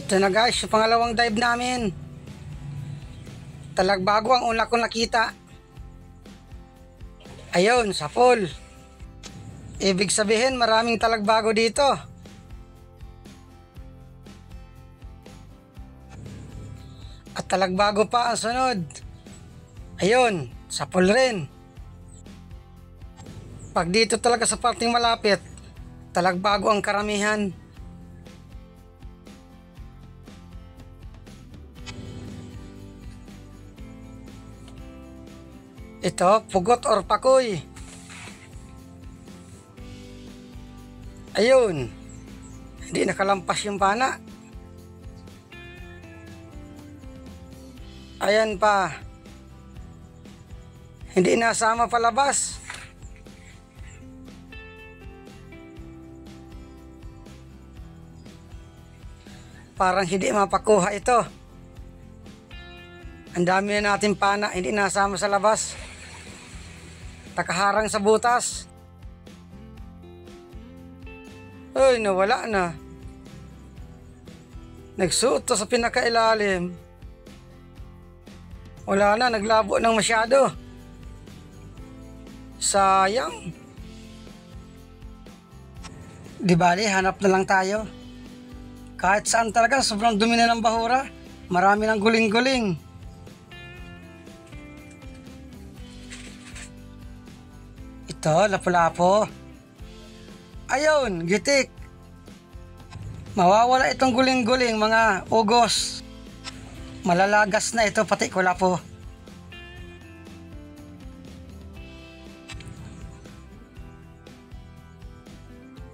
Ito na guys, yung pangalawang dive namin. Talagbago ang una kong nakita. Ayun, sa pool. Ibig sabihin maraming talagbago dito. At talagbago pa ang sunod. Ayun, sa pool rin. Pag dito talaga sa parting malapit, talagbago ang karamihan. Ito, pugot or pakoy. Ayun, hindi nakalampas yung pana. Ayan pa, hindi nasama palabas. Parang hindi mapakuha ito. Ang dami na natin pana, hindi nasama sa labas. Nakaharang sa butas. Ay, nawala na. Nagsuot to sa pinakailalim. Wala na, naglabo ng masyado. Sayang. Di bali, hanap na lang tayo. Kahit saan talaga, sobrang dumi na ng bahura. Marami ng guling-guling. Ito, lapu-lapo. Ayun, gitik. Mawawala itong guling-guling, mga ugos. Malalagas na ito, pati kulapo.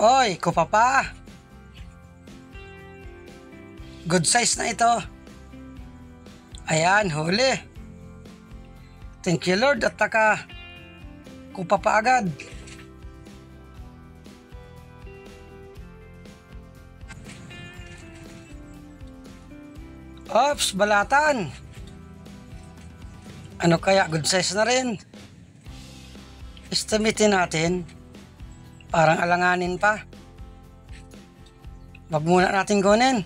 Oy, kupapa. Good size na ito. Ayan, huli. Thank you Lord at taka kupapa agad. Ops, balatan. Ano kaya, good size na rin. Estimitin natin. Parang alanganin pa. Wag muna natin kunin.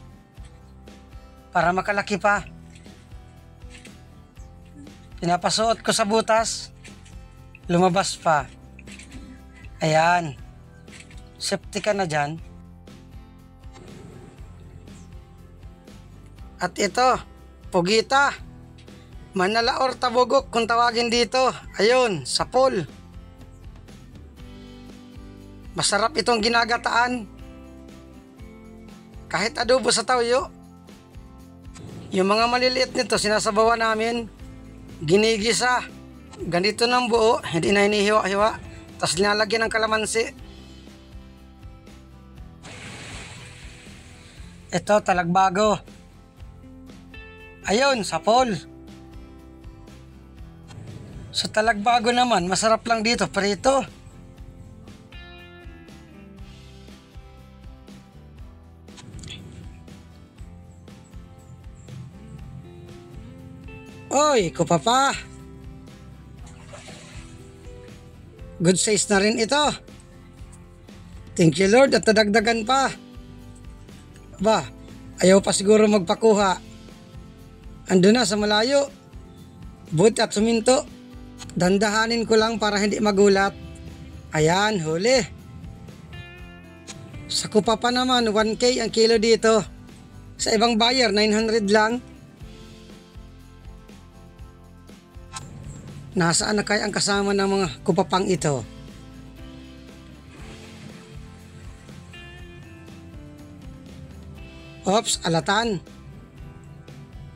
Para makalaki pa. Pinapasuot ko sa butas. Lumabas pa. Ayan. Safety ka na dyan. At ito, pugita. Manala or tabugok kung tawagin dito. Ayun, sa pool. Masarap itong ginagataan. Kahit adobo sa tawyo. Yung mga maliliit nito, sinasabawan namin. Ginigisa. Ganito ng buo, hindi na hinihiwa-hiwa. Tapos linalagyan ng kalamansi. Ito, talagbago. Ayun, sa pool. Sa talagbago naman, masarap lang dito, prito. Oy, kupapa. Good size na rin ito. Thank you Lord at nadagdagan pa. Ba, ayaw pa siguro magpakuha. Ando na sa malayo. Buti at suminto. Dandahanin ko lang para hindi magulat. Ayan, huli. Sa kupapa naman, 1K ang kilo dito. Sa ibang buyer, 900 lang. Nasaan na kaya ang kasama ng mga kupapang ito? Ops, alatan.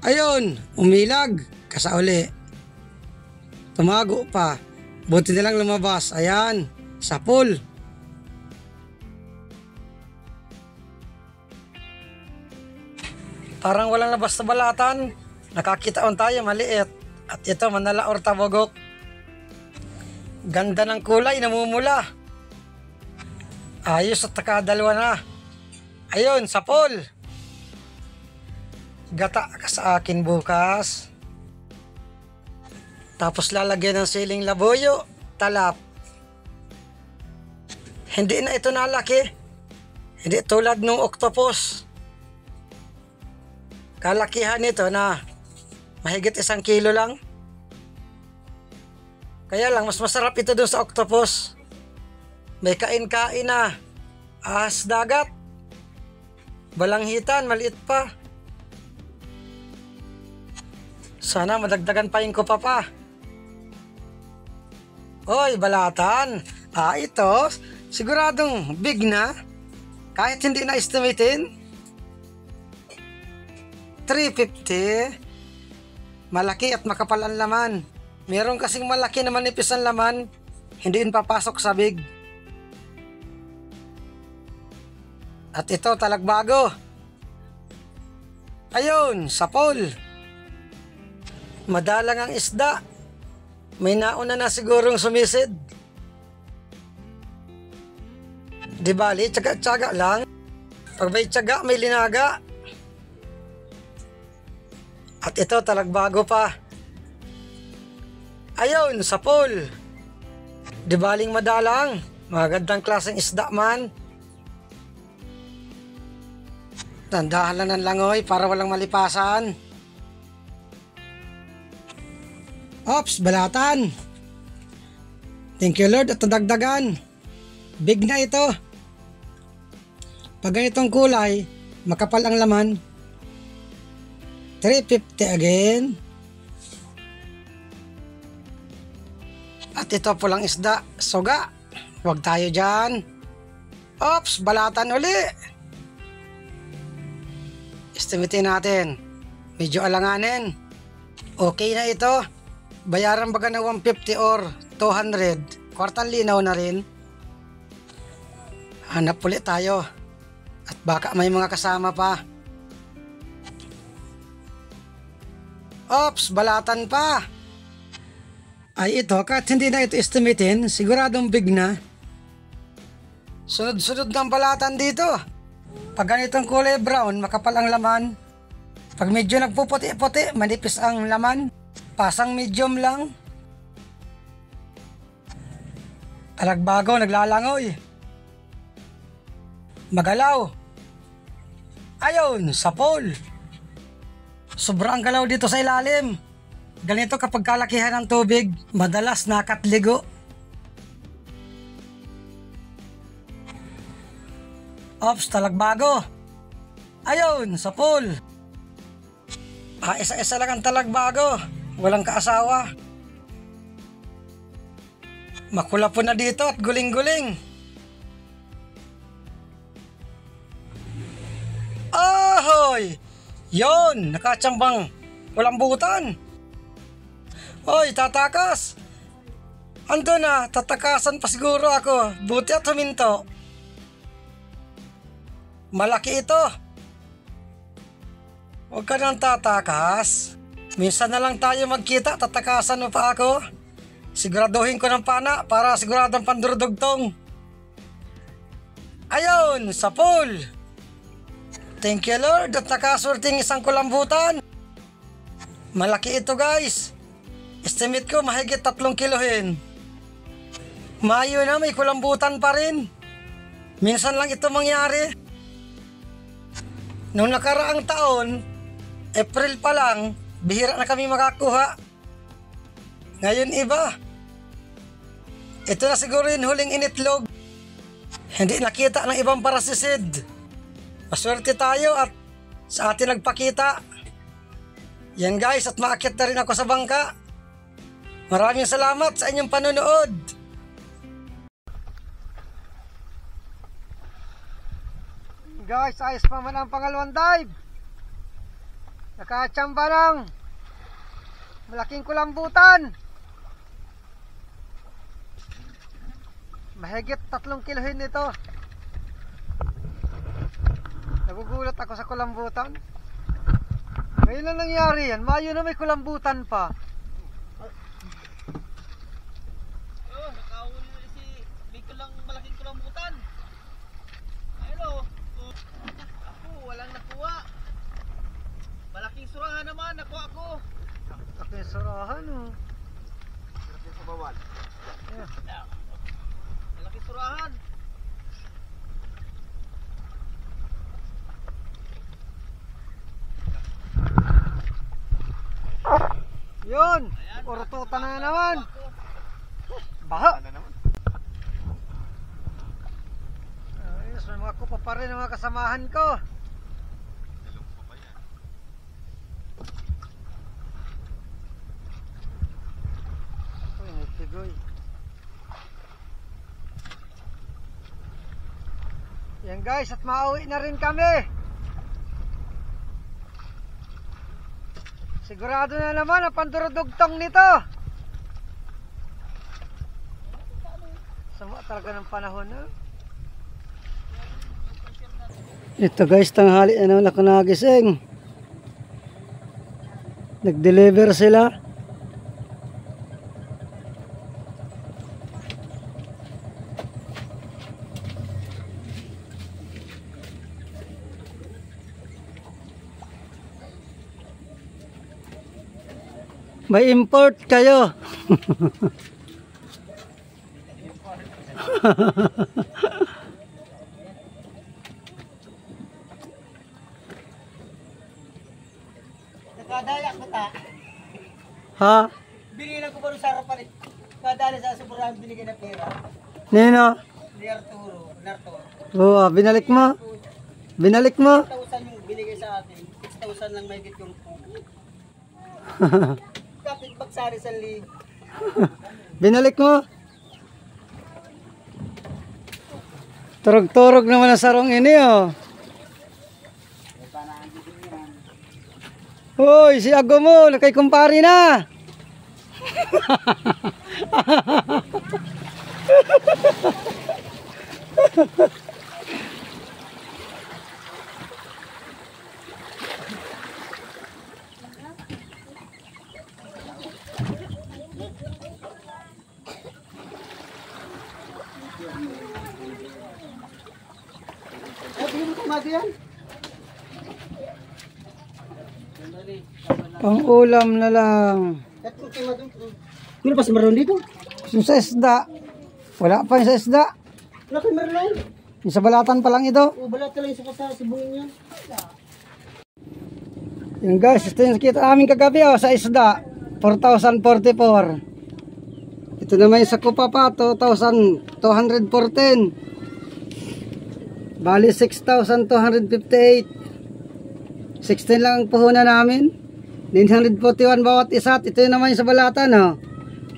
Ayun, umilag. Kasauli. Tumago pa. Buti nilang lumabas. Ayan, sa pool. Parang walang labas sa balatan. Nakakitaon tayo, maliit. At ito, manala or tabogok. Ganda ng kulay, namumula. Ayos at nakadalawa na. Ayun, sa pool. Gata ka sa akin bukas. Tapos lalagyan ng siling labuyo, talap. Hindi na ito nalaki. Hindi tulad nung octopus. kalakihan nito na mahigit 1 kilo lang. Kaya lang, mas masarap ito dun sa octopus. May kain-kain na ahas dagat, balanghitan, maliit pa. Sana madagdagan pa yung kupa pa. Oy, balatan. Ito, siguradong big na. Kahit hindi na estimatein. 350. Malaki at makapal ang laman. Meron kasing malaki na manipis ang laman, hindi yun papasok sa big. At ito, talagbago. Ayun, sapol. Madalang ang isda. May nauna na sigurong sumisid. Di bali, tsaga-tsaga lang. Pag may tsaga, may linaga. At ito, talagbago pa. Ayun, sapol. Di baling madalang. Magandang klaseng isda man. Tandahan lang ng langoy para walang malipasan. Ops, balatan. Thank you Lord at nadagdagan. Big na ito. Pag ganitong kulay, makapal ang laman. 350 again. At ito pulang isda, suga. Huwag tayo dyan. Ops, balatan uli. Estimatein natin. Medyo alanganin. Okay na ito. Bayaran baga na 150 or 200. Kwartang linaw na rin. Hanap ulit tayo. At baka may mga kasama pa. Ops, balatan pa. Ay ito, kahit hindi na ito estimatein, siguradong big na. Sunod-sunod ng balatan dito. Pag ganitong kulay brown, makapal ang laman. Pag medyo nagpuputi-puti, manipis ang laman. Pasang medium lang. Talagbago, naglalangoy. Magalaw. Ayun, sapol. Sobrang galaw dito sa ilalim. Ganito kapag kalakihan ng tubig, madalas nakatligo. Ops, talagbago. Ayun, sapol. Isa-isa lang ang talagbago. Walang kaasawa. Makulapon na dito at guling-guling. Ahoy! Yon, nakatsambang kulambutan. Hoy, tatakas! Ando na, tatakasan pa siguro ako. Buti at huminto. Malaki ito. Huwag ka nang tatakas. Minsan na lang tayo magkita, tatakasan mo pa ako. Siguraduhin ko ng pana para siguradong pandurudugtong. Ayun, sapol. Thank you Lord at nakaswerteng isang kulambutan. Malaki ito guys. Estimate ko mahigit 3 kilohin. Mayo na, may kulambutan pa rin. Minsan lang ito mangyari. Noong nakaraang taon, April pa lang, bihira na kami makakuha. Ngayon iba. Ito na siguro yung huling initlog. Hindi nakita ng ibang parasisid. Maswerte tayo at sa atin nagpakita. Yan guys, at maakyat na rin ako sa bangka. Maraming salamat sa inyong panonood. Guys, ayos pa man ang pangalawang dive. Nakatsamba ng malaking kulambutan. Mahigit 3 kilohin nito. Nagugulat ako sa kulambutan. Ngayon lang nangyari yan. Mayo na may kulambutan pa. Malaking kulambutan. Ayun o. Ako, walang nakuha. Malaking surahan naman, nakuha ko. Malaking surahan o. Malaking sa bawal. Yeah. Malaking surahan. Yun, puro tuta na naman. Baha. Ayos, may mga kupa pa rin ang mga kasamahan ko. Uy, nagtigoy. Yan guys, at mauwi na rin kami. Sigurado na naman ang pandurudugtong nito. Sama talaga ng panahon na. Ito guys, tanghali na naman ako nagising. Nag-deliver sila. May import kayo. Nakadaya ko ta. Ha? Binilang ko pa rin sa harapan eh. Kadali sa asuburahan binigay na pera. Nino? Ni Arturo. Oo, binalik mo. Binalik mo. 6,000 yung binigay sa atin. 6,000 lang may git yung kapit bagsari sa lig. Binalik mo. Turog-turog naman ang sarong ini oh. Hoy, si Ago mo, nakay-kumpari na. Pang ulam na lang. Ano pa si Marlon dito? Yung sa isda. Wala pa yung sa isda. Wala kay Marlon. Yung sa balatan pa lang ito. O balat ka lang sa sibungin niya. Yung guys, ito yung kita namin kagabi oh, sa isda. 4,044. Ito naman yung sa kupa pa, 2,214. Bali 6,258. 16 lang ang puhunan namin. 941 bawat isa. Ito yung naman yung sa balatan oh.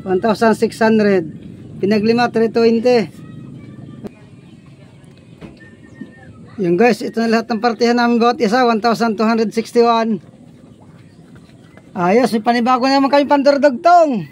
1,600. Pinaglima 320. Yung guys, ito na lahat ng partihan namin bawat isa. 1,261. Ayos, may panibago naman kami pandurdugtong.